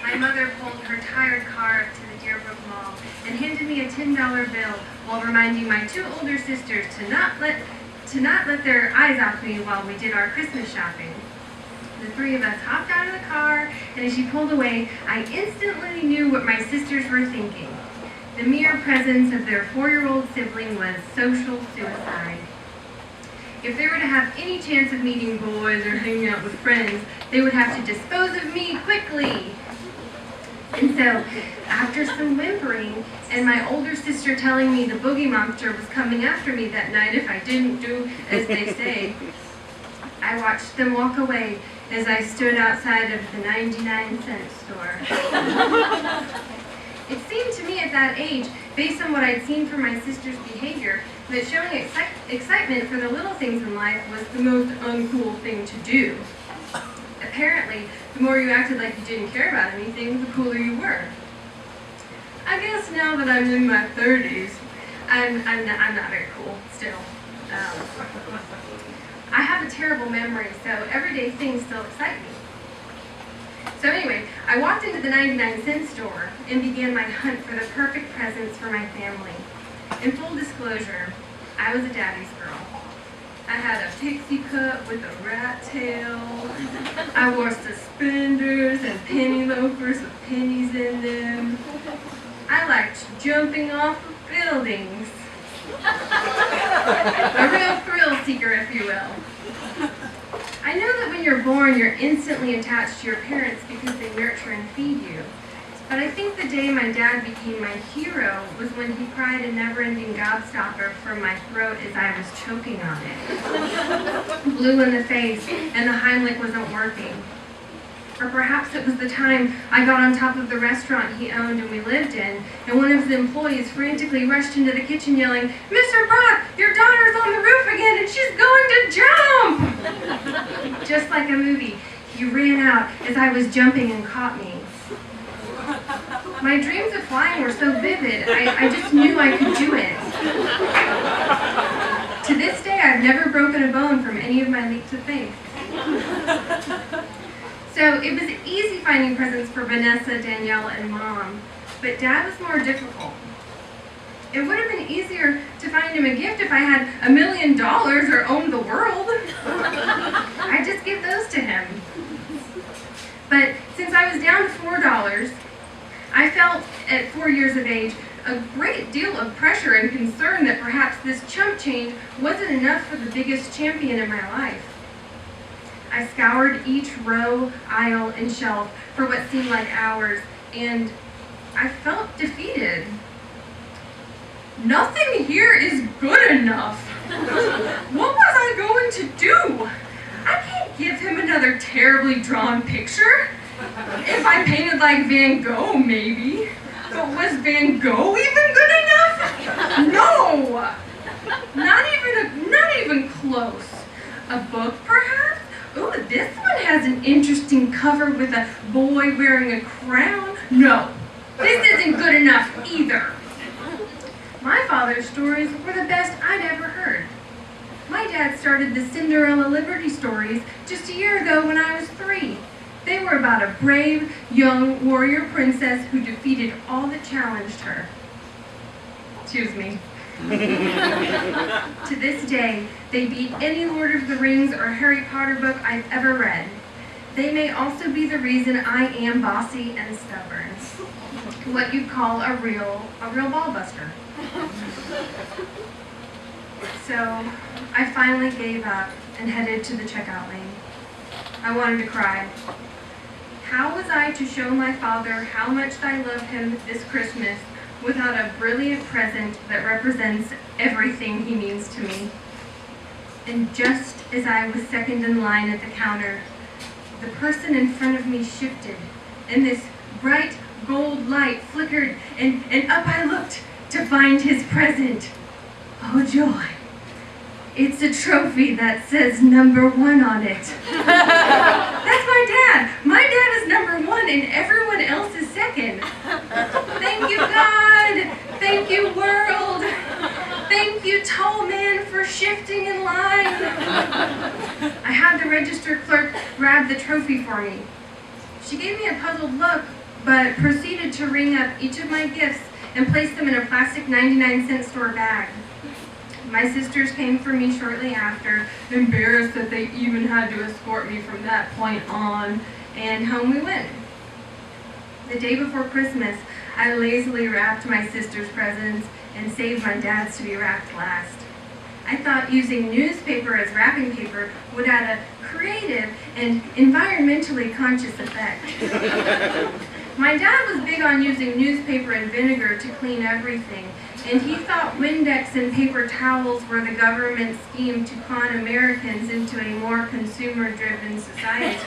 My mother pulled her tired car up to the Deerbrook Mall and handed me a $10 bill while reminding my two older sisters to not let their eyes off me while we did our Christmas shopping. The three of us hopped out of the car, and as she pulled away, I instantly knew what my sisters were thinking. The mere presence of their 4-year-old sibling was social suicide. If they were to have any chance of meeting boys or hanging out with friends, they would have to dispose of me quickly. And so, after some whimpering, and my older sister telling me the boogie monster was coming after me that night if I didn't do as they say, I watched them walk away as I stood outside of the 99-cent store. It seemed to me at that age, based on what I'd seen from my sister's behavior, that showing excitement for the little things in life was the most uncool thing to do. Apparently, the more you acted like you didn't care about anything, the cooler you were. I guess now that I'm in my 30s, I'm not very cool still. I have a terrible memory, so everyday things still excite me. So anyway, I walked into the 99-cent store and began my hunt for the perfect presents for my family. In full disclosure, I was a daddy's girl. I had a pixie cut with a rat tail. I wore suspenders and penny loafers with pennies in them. I liked jumping off of buildings. A real thrill seeker, if you will. I know that when you're born, you're instantly attached to your parents because they nurture and feed you. But I think the day my dad became my hero was when he cried a never-ending gobstopper from my throat as I was choking on it. Blue in the face, and the Heimlich wasn't working. Or perhaps it was the time I got on top of the restaurant he owned and we lived in, and one of the employees frantically rushed into the kitchen yelling, "Mr. Brach, your daughter's on the roof again and she's going to jump!" Just like a movie, he ran out as I was jumping and caught me. My dreams of flying were so vivid, I just knew I could do it. To this day, I've never broken a bone from any of my leaps of faith. So it was easy finding presents for Vanessa, Danielle, and Mom, but Dad was more difficult. It would have been easier to find him a gift if I had $1 million or owned the world. I'd just give those to him. But since I was down to $4, I felt at 4 years of age a great deal of pressure and concern that perhaps this chump change wasn't enough for the biggest champion in my life. I scoured each row, aisle, and shelf for what seemed like hours, and I felt defeated. Nothing here is good enough. What was I going to do? I can't give him another terribly drawn picture. If I painted like Van Gogh, maybe. But was Van Gogh even good enough? No! Not even close. A book, perhaps? Ooh, this one has an interesting cover with a boy wearing a crown. No, this isn't good enough either. My father's stories were the best I'd ever heard. My dad started the Cinderella Liberty stories just a year ago when I was 3. They were about a brave, young warrior princess who defeated all that challenged her. Excuse me. To this day, they beat any Lord of the Rings or Harry Potter book I've ever read. They may also be the reason I am bossy and stubborn. What you'd call a real ball buster. So, I finally gave up and headed to the checkout lane. I wanted to cry. How was I to show my father how much I love him this Christmas without a brilliant present that represents everything he means to me? And just as I was second in line at the counter, the person in front of me shifted, and this bright gold light flickered, and up I looked to find his present. Oh joy. It's a trophy that says number 1 on it. That's my dad. My dad is number 1 and everyone else is second. Thank you, God. Thank you, world. Thank you, tall man, for shifting in line. I had the register clerk grab the trophy for me. She gave me a puzzled look, but proceeded to ring up each of my gifts and place them in a plastic 99-cent store bag. My sisters came for me shortly after, embarrassed that they even had to escort me from that point on, and home we went. The day before Christmas, I lazily wrapped my sisters' presents and saved my dad's to be wrapped last. I thought using newspaper as wrapping paper would add a creative and environmentally conscious effect. My dad was big on using newspaper and vinegar to clean everything, and he thought Windex and paper towels were the government's scheme to con Americans into a more consumer-driven society.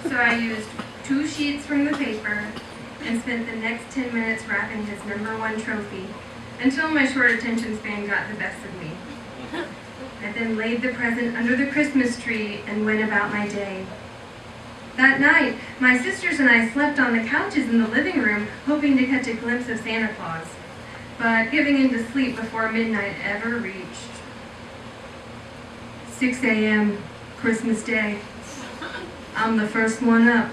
So I used 2 sheets from the paper and spent the next 10 minutes wrapping his #1 trophy until my short attention span got the best of me. I then laid the present under the Christmas tree and went about my day. That night, my sisters and I slept on the couches in the living room, hoping to catch a glimpse of Santa Claus, but giving in to sleep before midnight ever reached. 6 a.m., Christmas Day. I'm the first one up.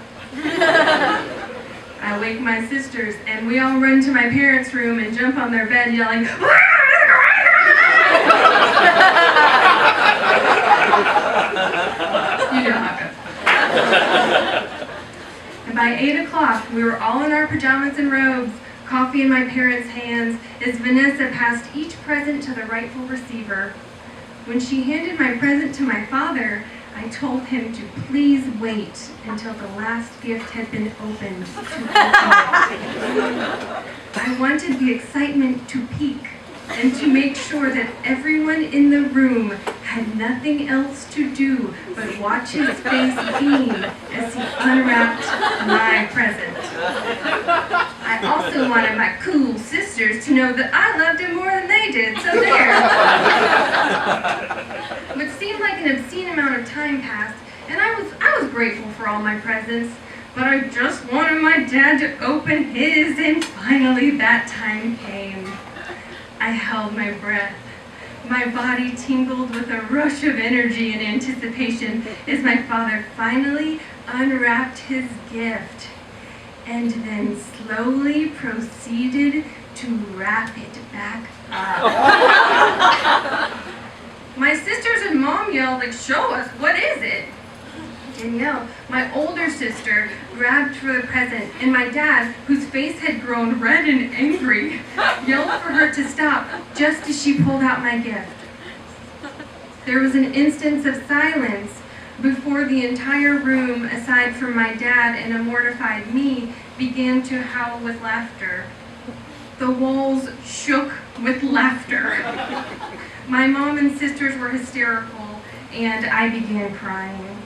I wake my sisters, and we all run to my parents' room and jump on their bed yelling, you know how it goes. And by 8 o'clock, we were all in our pajamas and robes, coffee in my parents' hands, as Vanessa passed each present to the rightful receiver. When she handed my present to my father, I told him to please wait until the last gift had been opened to open it. I wanted the excitement to peak and to make sure that everyone in the room had nothing else to do but watch his face beam as he unwrapped my present. I also wanted my cool sisters to know that I loved him more than they did, so there. What seemed like an obscene amount of time passed, and I was grateful for all my presents, but I just wanted my dad to open his, and finally that time came. I held my breath. My body tingled with a rush of energy and anticipation as my father finally unwrapped his gift and then slowly proceeded to wrap it back up. My sisters and mom yelled, like, "Show us, what is it?" Danielle, my older sister, grabbed for the present, and my dad, whose face had grown red and angry, yelled for her to stop just as she pulled out my gift. There was an instant of silence before the entire room, aside from my dad and a mortified me, began to howl with laughter. The walls shook with laughter. My mom and sisters were hysterical, and I began crying.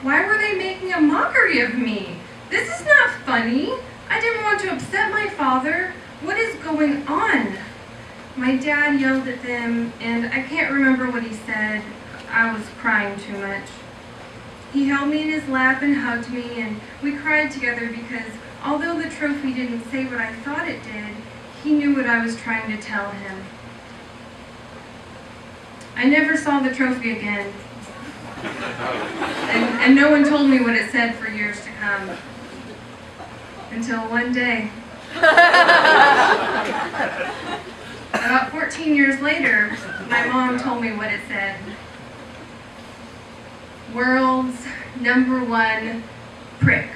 Why were they making a mockery of me? This is not funny. I didn't want to upset my father. What is going on? My dad yelled at them, and I can't remember what he said. I was crying too much. He held me in his lap and hugged me, and we cried together because although the trophy didn't say what I thought it did, he knew what I was trying to tell him. I never saw the trophy again. And no one told me what it said for years to come. Until one day. About 14 years later, my mom told me what it said. World's #1 prick.